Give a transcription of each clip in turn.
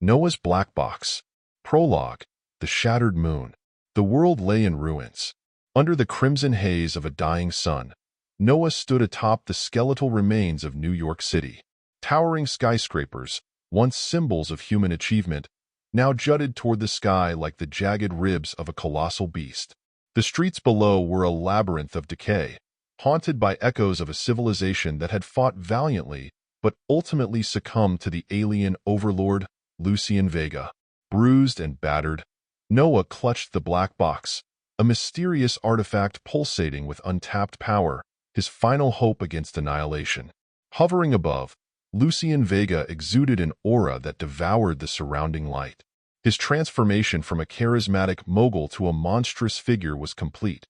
Noah's Black Box. Prologue. The Shattered Moon. The world lay in ruins. Under the crimson haze of a dying sun, Noah stood atop the skeletal remains of New York City. Towering skyscrapers, once symbols of human achievement, now jutted toward the sky like the jagged ribs of a colossal beast. The streets below were a labyrinth of decay, haunted by echoes of a civilization that had fought valiantly but ultimately succumbed to the alien overlord, Lucien Vega. Bruised and battered, Noah clutched the black box, a mysterious artifact pulsating with untapped power, his final hope against annihilation. Hovering above, Lucien Vega exuded an aura that devoured the surrounding light. His transformation from a charismatic mogul to a monstrous figure was complete.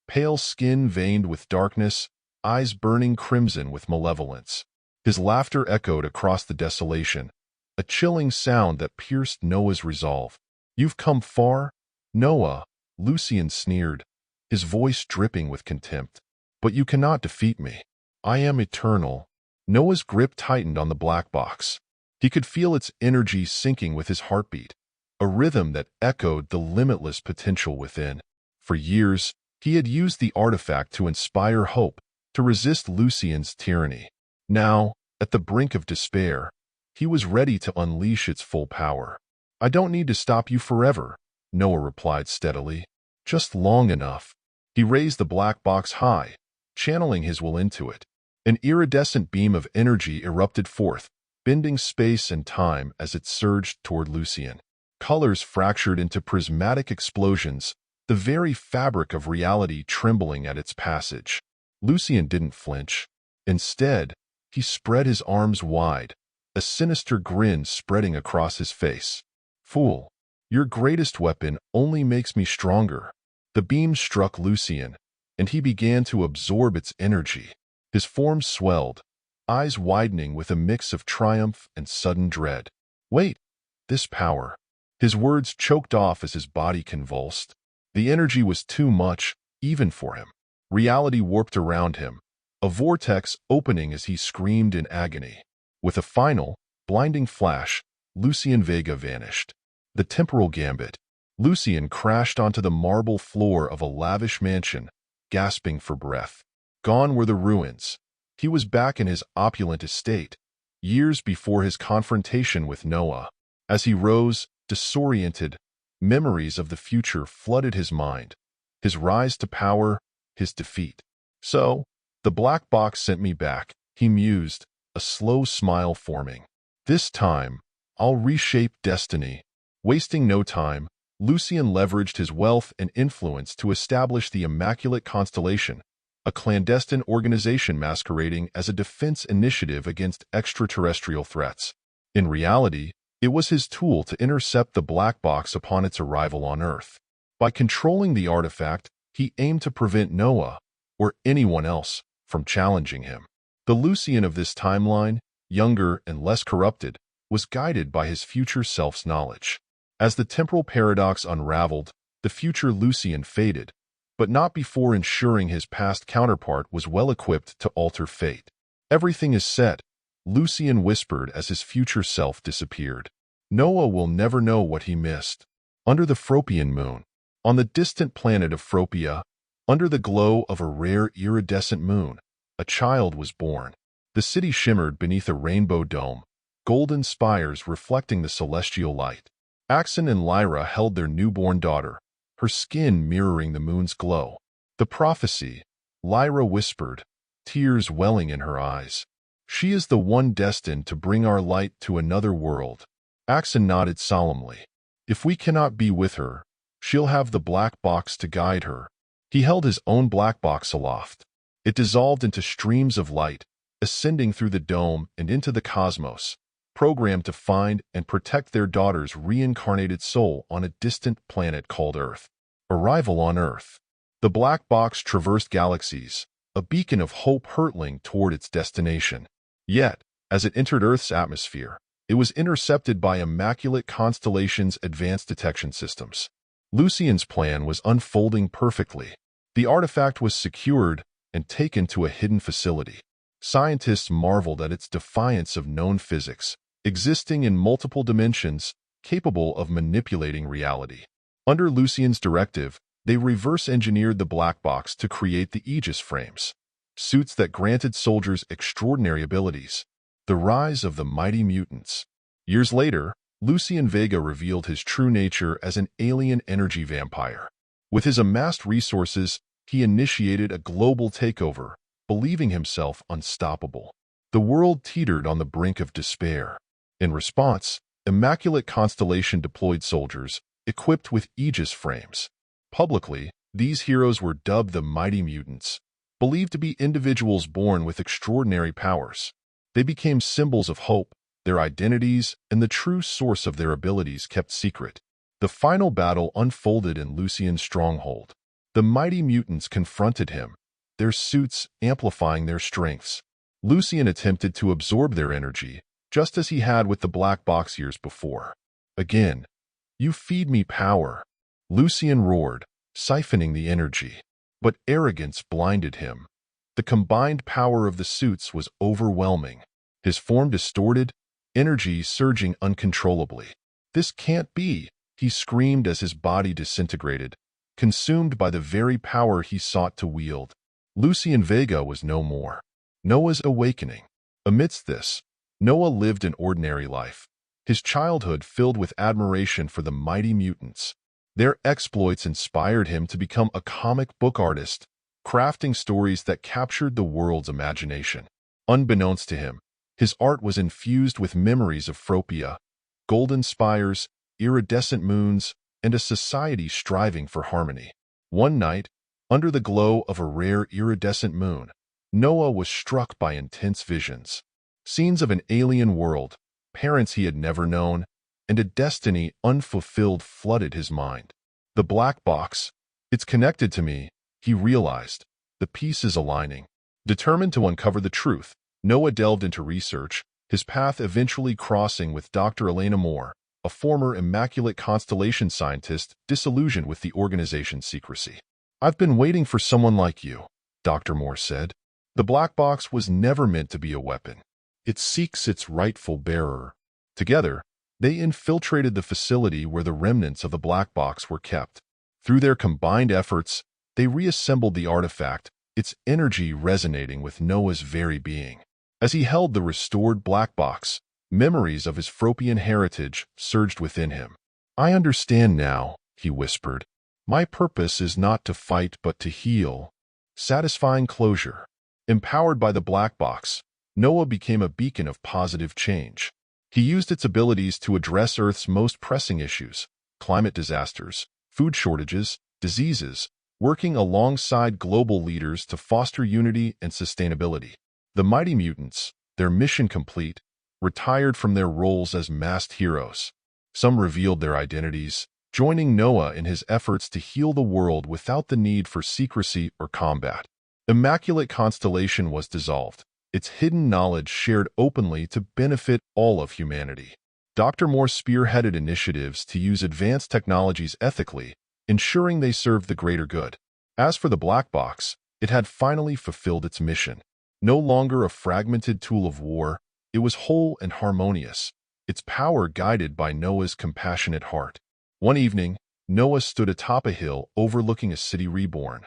Pale skin veined with darkness, eyes burning crimson with malevolence. His laughter echoed across the desolation, a chilling sound that pierced Noah's resolve. "You've come far, Noah," Lucien sneered, his voice dripping with contempt. "But you cannot defeat me. I am eternal." Noah's grip tightened on the black box. He could feel its energy sinking with his heartbeat, a rhythm that echoed the limitless potential within. For years, he had used the artifact to inspire hope, to resist Lucien's tyranny. Now, at the brink of despair, he was ready to unleash its full power. "I don't need to stop you forever," Noah replied steadily. "Just long enough." He raised the black box high, channeling his will into it. An iridescent beam of energy erupted forth, bending space and time as it surged toward Lucien. Colors fractured into prismatic explosions, the very fabric of reality trembling at its passage. Lucien didn't flinch. Instead, he spread his arms wide, a sinister grin spreading across his face. "Fool, your greatest weapon only makes me stronger." The beam struck Lucien, and he began to absorb its energy. His form swelled, eyes widening with a mix of triumph and sudden dread. "Wait, this power." His words choked off as his body convulsed. The energy was too much, even for him. Reality warped around him, a vortex opening as he screamed in agony. With a final, blinding flash, Lucien Vega vanished. The temporal gambit. Lucien crashed onto the marble floor of a lavish mansion, gasping for breath. Gone were the ruins. He was back in his opulent estate, years before his confrontation with Noah. As he rose, disoriented, memories of the future flooded his mind. His rise to power, his defeat. "So, the black box sent me back," he mused, a slow smile forming. "This time, I'll reshape destiny." Wasting no time, Lucien leveraged his wealth and influence to establish the Immaculate Constellation, a clandestine organization masquerading as a defense initiative against extraterrestrial threats. In reality, it was his tool to intercept the black box upon its arrival on Earth. By controlling the artifact, he aimed to prevent Noah, or anyone else, from challenging him. The Lucien of this timeline, younger and less corrupted, was guided by his future self's knowledge. As the temporal paradox unraveled, the future Lucien faded, but not before ensuring his past counterpart was well-equipped to alter fate. "Everything is set," Lucien whispered as his future self disappeared. "Noah will never know what he missed." Under the Fropian moon. On the distant planet of Fropia, under the glow of a rare iridescent moon, a child was born. The city shimmered beneath a rainbow dome, golden spires reflecting the celestial light. Axon and Lyra held their newborn daughter, her skin mirroring the moon's glow. "The prophecy," Lyra whispered, tears welling in her eyes. "She is the one destined to bring our light to another world." Axon nodded solemnly. "If we cannot be with her, she'll have the black box to guide her." He held his own black box aloft. It dissolved into streams of light, ascending through the dome and into the cosmos, programmed to find and protect their daughter's reincarnated soul on a distant planet called Earth. Arrival on Earth. The black box traversed galaxies, a beacon of hope hurtling toward its destination. Yet, as it entered Earth's atmosphere, it was intercepted by Immaculate Constellation's advanced detection systems. Lucien's plan was unfolding perfectly. The artifact was secured and taken to a hidden facility. Scientists marveled at its defiance of known physics, existing in multiple dimensions, capable of manipulating reality. Under Lucien's directive, they reverse-engineered the black box to create the Aegis frames, suits that granted soldiers extraordinary abilities. The rise of the mighty mutants. Years later, Lucien Vega revealed his true nature as an alien energy vampire. With his amassed resources, he initiated a global takeover, believing himself unstoppable. The world teetered on the brink of despair. In response, Immaculate Constellation deployed soldiers, equipped with Aegis frames. Publicly, these heroes were dubbed the Mighty Mutants, believed to be individuals born with extraordinary powers. They became symbols of hope, their identities, and the true source of their abilities kept secret. The final battle unfolded in Lucien's stronghold. The Mighty Mutants confronted him, their suits amplifying their strengths. Lucien attempted to absorb their energy, just as he had with the black box years before. Again, "You feed me power," Lucien roared, siphoning the energy. But arrogance blinded him. The combined power of the suits was overwhelming. His form distorted, energy surging uncontrollably. "This can't be," he screamed as his body disintegrated, consumed by the very power he sought to wield. Lucien Vega was no more. Noah's awakening. Amidst this, Noah lived an ordinary life, his childhood filled with admiration for the Mighty Mutants. Their exploits inspired him to become a comic book artist, crafting stories that captured the world's imagination. Unbeknownst to him, his art was infused with memories of Fropia, golden spires, iridescent moons, and a society striving for harmony. One night, under the glow of a rare iridescent moon, Noah was struck by intense visions. Scenes of an alien world, parents he had never known, and a destiny unfulfilled flooded his mind. The black box, "It's connected to me," he realized, the pieces aligning. Determined to uncover the truth, Noah delved into research, his path eventually crossing with Dr. Elena Moore, a former Immaculate Constellation scientist disillusioned with the organization's secrecy. "I've been waiting for someone like you," Dr. Moore said. "The black box was never meant to be a weapon. It seeks its rightful bearer." Together, they infiltrated the facility where the remnants of the black box were kept. Through their combined efforts, they reassembled the artifact, its energy resonating with Noah's very being. As he held the restored black box, memories of his Fropian heritage surged within him. "I understand now," he whispered. "My purpose is not to fight but to heal." Satisfying closure. Empowered by the black box, Noah became a beacon of positive change. He used its abilities to address Earth's most pressing issues, climate disasters, food shortages, diseases, working alongside global leaders to foster unity and sustainability. The Mighty Mutants, their mission complete, retired from their roles as masked heroes. Some revealed their identities, joining Noah in his efforts to heal the world without the need for secrecy or combat. Immaculate Constellation was dissolved, its hidden knowledge shared openly to benefit all of humanity. Dr. Moore spearheaded initiatives to use advanced technologies ethically, ensuring they served the greater good. As for the black box, it had finally fulfilled its mission. No longer a fragmented tool of war, it was whole and harmonious, its power guided by Noah's compassionate heart. One evening, Noah stood atop a hill overlooking a city reborn.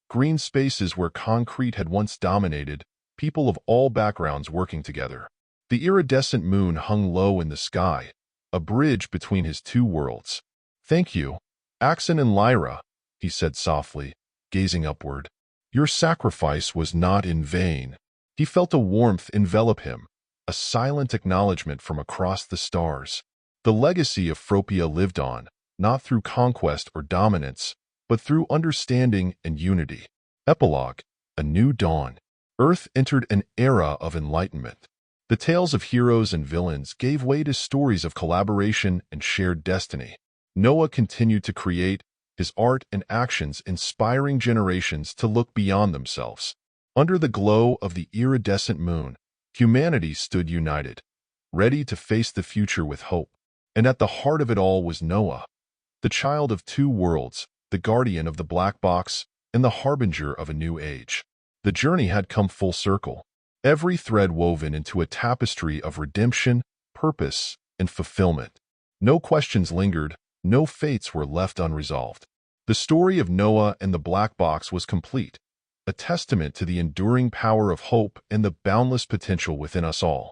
Green spaces where concrete had once dominated, people of all backgrounds working together. The iridescent moon hung low in the sky, a bridge between his two worlds. "Thank you, Axon and Lyra," he said softly, gazing upward. "Your sacrifice was not in vain." He felt a warmth envelop him, a silent acknowledgement from across the stars. The legacy of Fropia lived on, not through conquest or dominance, but through understanding and unity. Epilogue: A New Dawn. Earth entered an era of enlightenment. The tales of heroes and villains gave way to stories of collaboration and shared destiny. Noah continued to create, his art and actions inspiring generations to look beyond themselves. Under the glow of the iridescent moon, humanity stood united, ready to face the future with hope. And at the heart of it all was Noah, the child of two worlds, the guardian of the black box, and the harbinger of a new age. The journey had come full circle, every thread woven into a tapestry of redemption, purpose and fulfillment. No questions lingered, no fates were left unresolved. The story of Noah and the black box was complete, a testament to the enduring power of hope and the boundless potential within us all.